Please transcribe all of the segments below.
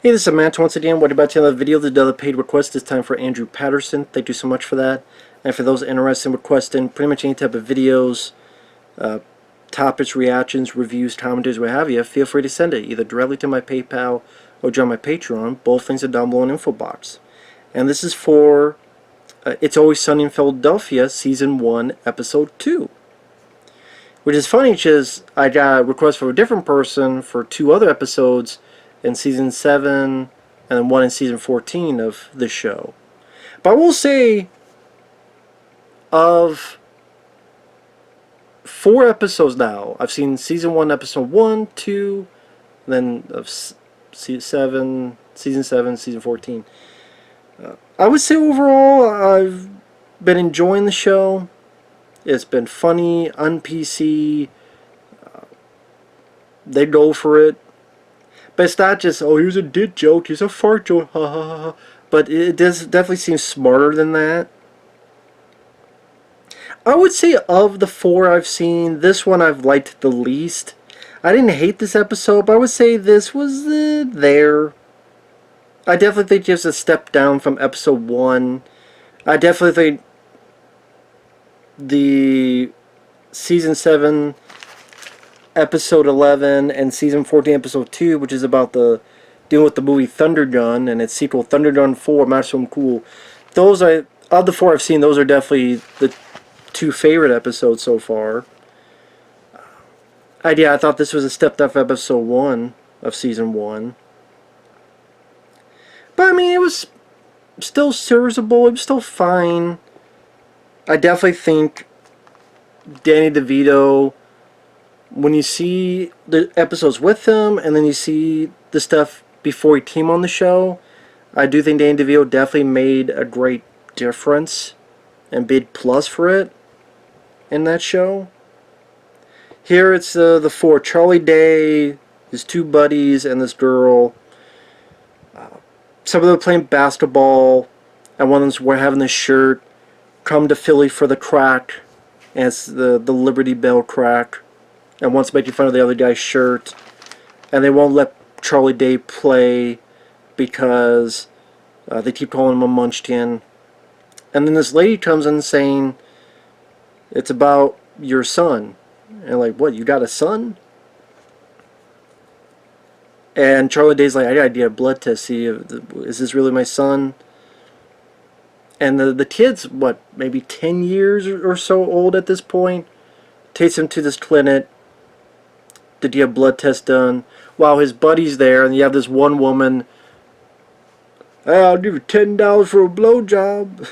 Hey, this is Matt once again. What about another video? The another paid request this time for Andrew Patterson. Thank you so much for that. And for those interested in requesting pretty much any type of videos, topics, reactions, reviews, commentaries, what have you, feel free to send it either directly to my PayPal or join my Patreon. Both links are down below in the info box. And this is for It's Always Sunny in Philadelphia, Season 1, Episode 2. Which is funny because I got a request from a different person for 2 other episodes in Season 7 and then 1 in Season 14 of this show. But I will say, of 4 episodes now, I've seen Season 1, Episode 1, 2, then of Season 7, Season 14. I would say overall, I've been enjoying the show. It's been funny, un-PC. They go for it. But it's not just, oh, here's a dick joke, here's a fart joke, ha ha ha ha. But it does definitely seem smarter than that. I would say of the 4 I've seen, this one I've liked the least. I didn't hate this episode, but I would say this was there. I definitely think it's a step down from episode 1. I definitely think the Season 7 Episode 11 and Season 14 Episode 2, which is about dealing with the movie Thunder Gun and its sequel Thunder Gun 4, Maximum Cool. Those of the 4 I've seen, those are definitely the 2 favorite episodes so far. I thought this was a step up from Episode 1 of Season 1. But I mean, it was still serviceable, it was still fine. I definitely think Danny DeVito, when you see the episodes with him and then you see the stuff before he came on the show, I do think Danny DeVito definitely made a great difference and big plus for it in that show. Here it's the 4, Charlie Day, his 2 buddies, and this girl. Some of them are playing basketball, and one of them's having this shirt, come to Philly for the crack, and it's the Liberty Bell crack, and wants making fun of the other guy's shirt, and they won't let Charlie Day play because they keep calling him a munchkin. And then this lady comes in saying, it's about your son. And like, what, you got a son? And Charlie Day's like, I gotta get a blood test, see, is this really my son? And the kid's, what, maybe 10 years or so old at this point, takes him to this clinic to get a blood test done, while his buddy's there, and you have this one woman, hey, I'll give you $10 for a blowjob.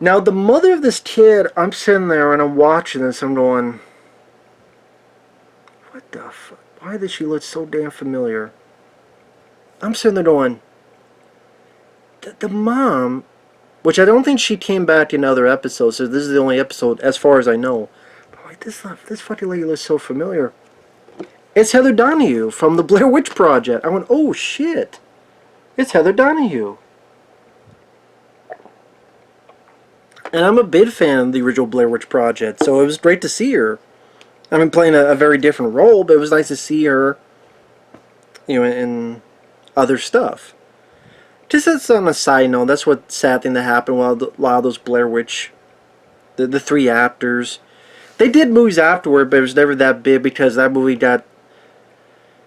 Now, the mother of this kid, I'm sitting there and I'm watching this, I'm going, what the fuck? Why does she look so damn familiar? I'm sitting there going, the mom, which I don't think she came back in other episodes, so this is the only episode as far as I know. But like, this fucking lady looks so familiar. It's Heather Donahue from the Blair Witch Project. I went, oh shit, it's Heather Donahue. And I'm a big fan of the original Blair Witch Project, so it was great to see her. I mean, playing a very different role, but it was nice to see her, you know, in other stuff. Just as on a side note, that's what sad thing that happened while a lot of those Blair Witch, the 3 actors, they did movies afterward, but it was never that big because that movie got,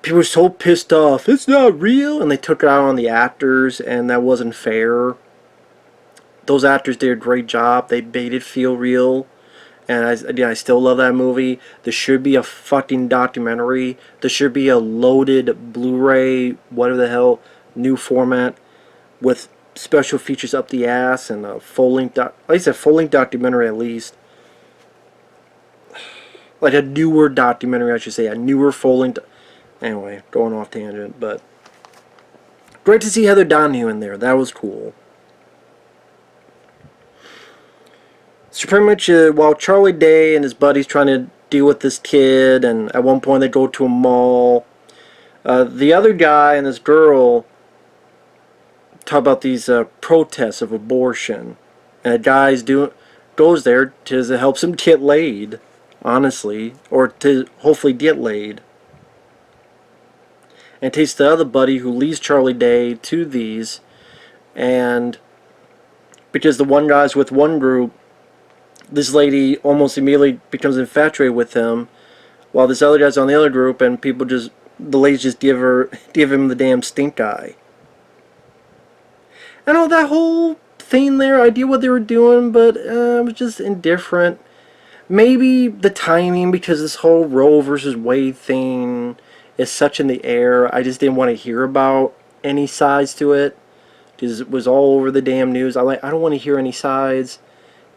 people were so pissed off, it's not real, and they took it out on the actors, and that wasn't fair. Those actors did a great job, they made it feel real, and I still love that movie. There should be a fucking documentary, there should be a loaded Blu-ray, whatever the hell, new format, with special features up the ass and a full-length, at least a full-length documentary at least. Like a newer documentary, I should say, a newer full-length. Anyway, going off tangent, but great to see Heather Donahue in there. That was cool. So pretty much while Charlie Day and his buddies trying to deal with this kid, and at one point they go to a mall, the other guy and this girl talk about these protests of abortion, and a guy goes there to help him get laid, honestly, or to hopefully get laid. and it takes the other buddy who leads Charlie Day to these, and because the one guy's with one group, this lady almost immediately becomes infatuated with him, while this other guy's on the other group, and the ladies just give him the damn stink eye. I know that whole thing there, I did what they were doing, but I was just indifferent. Maybe the timing, because this whole Roe versus Wade thing is such in the air, I just didn't want to hear about any sides to it, because it was all over the damn news. I don't want to hear any sides.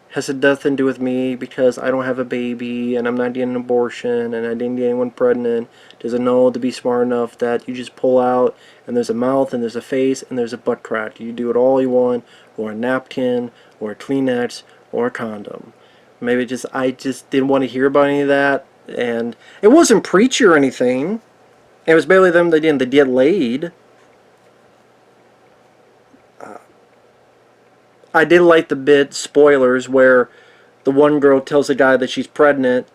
Has nothing to do with me, because I don't have a baby, and I'm not getting an abortion, and I didn't get anyone pregnant. Doesn't know to be smart enough that you just pull out, and there's a mouth, and there's a face, and there's a butt crack. You do it all you want, or a napkin, or a Kleenex, or a condom. Maybe I just didn't want to hear about any of that, and it wasn't preachy or anything. It was barely them they get laid. I did like the bit, spoilers, where the one girl tells the guy that she's pregnant,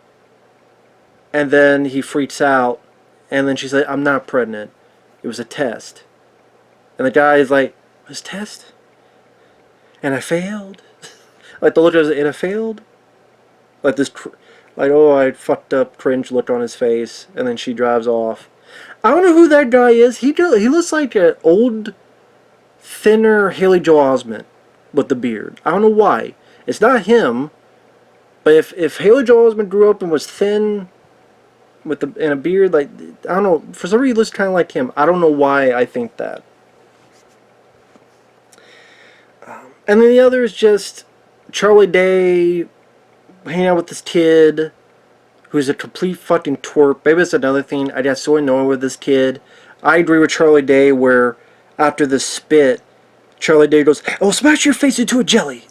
and then he freaks out, and then she's like, I'm not pregnant. It was a test. And the guy is like, it was a test? And I failed? Like the look of it, and I failed? Like this, like, oh, I fucked up, cringe look on his face, and then she drives off. I don't know who that guy is. He looks like an old, thinner Haley Joel Osment with the beard. I don't know why. It's not him, but if Haley Joel Osment grew up and was thin with and a beard, like, I don't know, for some reason he looks kind of like him. I don't know why I think that. And then the other is just Charlie Day hanging out with this kid who's a complete fucking twerp. Maybe that's another thing. I got so annoyed with this kid. I agree with Charlie Day where after the spit, Charlie Day goes, "Oh, smash your face into a jelly."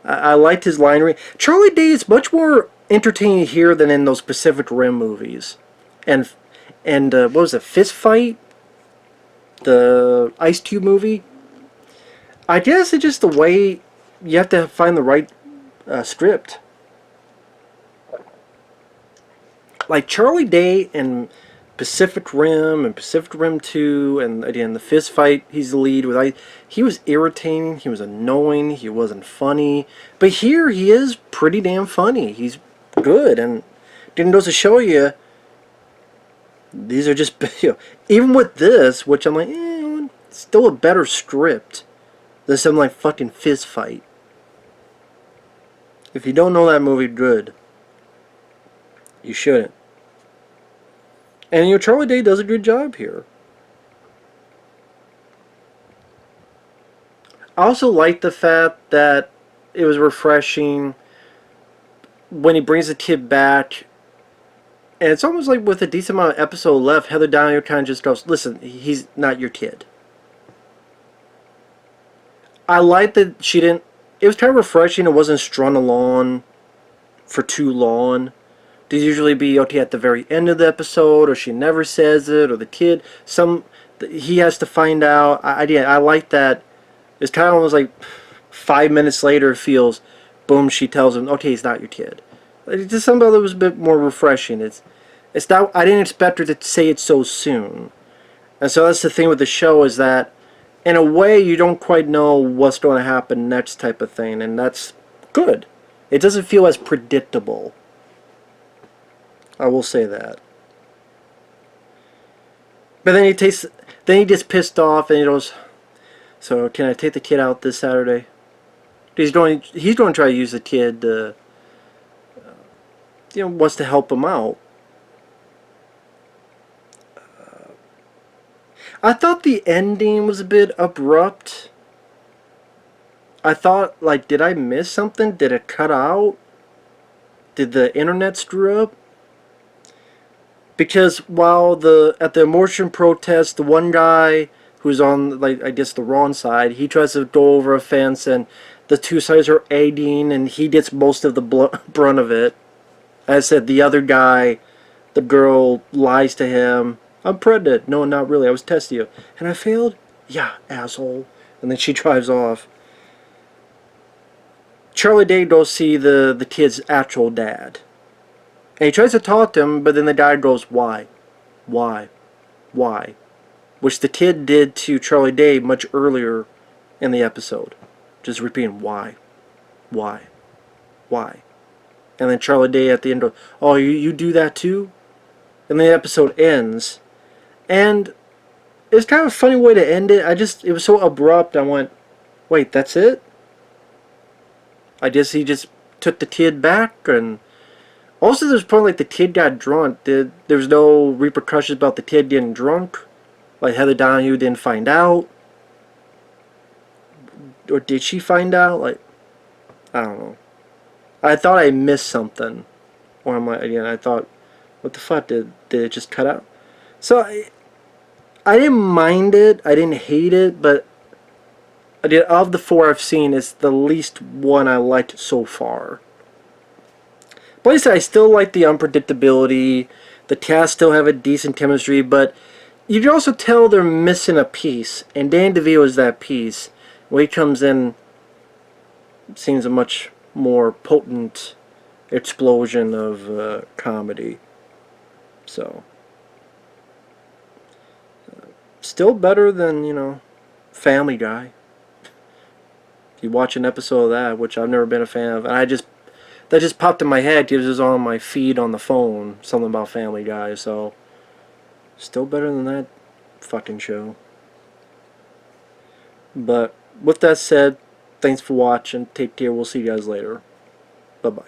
I liked his line reading. Charlie Day is much more entertaining here than in those Pacific Rim movies. And what was it, Fist Fight? The Ice Cube movie? I guess it's just the way you have to find the right script. Like Charlie Day in Pacific Rim and Pacific Rim 2, and again the Fist Fight, he's the lead with. He was irritating, he was annoying, he wasn't funny. But here he is pretty damn funny. He's good, and didn't goes to show you. These are just, even with this, which I'm like, still a better script than something like fucking Fist Fight. If you don't know that movie, good. You shouldn't. And Charlie Day does a good job here. I also like the fact that it was refreshing when he brings the kid back. And it's almost like with a decent amount of episode left, Heather Donahue kind of just goes, listen, he's not your kid. I like that she didn't. It was kind of refreshing. It wasn't strung along for too long. There's usually be, okay, at the very end of the episode, or she never says it, or the kid, he has to find out. I like that. It's kind of almost like 5 minutes later it feels, boom, she tells him, okay, he's not your kid. It's just something that was a bit more refreshing. It's not, I didn't expect her to say it so soon. And so that's the thing with the show, is that in a way you don't quite know what's going to happen next type of thing, and that's good. It doesn't feel as predictable. I will say that. But then he gets pissed off and he goes, so can I take the kid out this Saturday? He's going to try to use the kid to, wants to help him out. I thought the ending was a bit abrupt. I thought, like, did I miss something? Did it cut out? Did the internet screw up? Because while at the abortion protest, the one guy who's on, like, I guess the wrong side, he tries to go over a fence, and the two sides are aiding, and he gets most of the brunt of it. As I said, the other guy, the girl lies to him. I'm pregnant. No, not really. I was testing you. And I failed? Yeah, asshole. And then she drives off. Charlie Day goes see the kid's actual dad. And he tries to talk to him, but then the guy goes, why? Why? Why? Which the kid did to Charlie Day much earlier in the episode. Just repeating, why? Why? Why? And then Charlie Day at the end goes, oh, you do that too? And the episode ends. And it's kind of a funny way to end it. It was so abrupt. I went, wait, that's it? I guess he just took the kid back. And also there's a point like the kid got drunk. There was no repercussions about the kid getting drunk. Like Heather Donahue didn't find out. Or did she find out? Like, I don't know. I thought I missed something. Or I thought, what the fuck? Did it just cut out? So I didn't mind it. I didn't hate it, but of the 4 I've seen, it's the least one I liked so far. But like I said, I still like the unpredictability. The cast still have a decent chemistry, but you can also tell they're missing a piece, and Dan DeVito is that piece. When he comes in, it seems a much more potent explosion of comedy. So, still better than, Family Guy. If you watch an episode of that, which I've never been a fan of, and that just popped in my head because it was on my feed on the phone, something about Family Guy, so still better than that fucking show. But with that said, thanks for watching. Take care. We'll see you guys later. Bye-bye.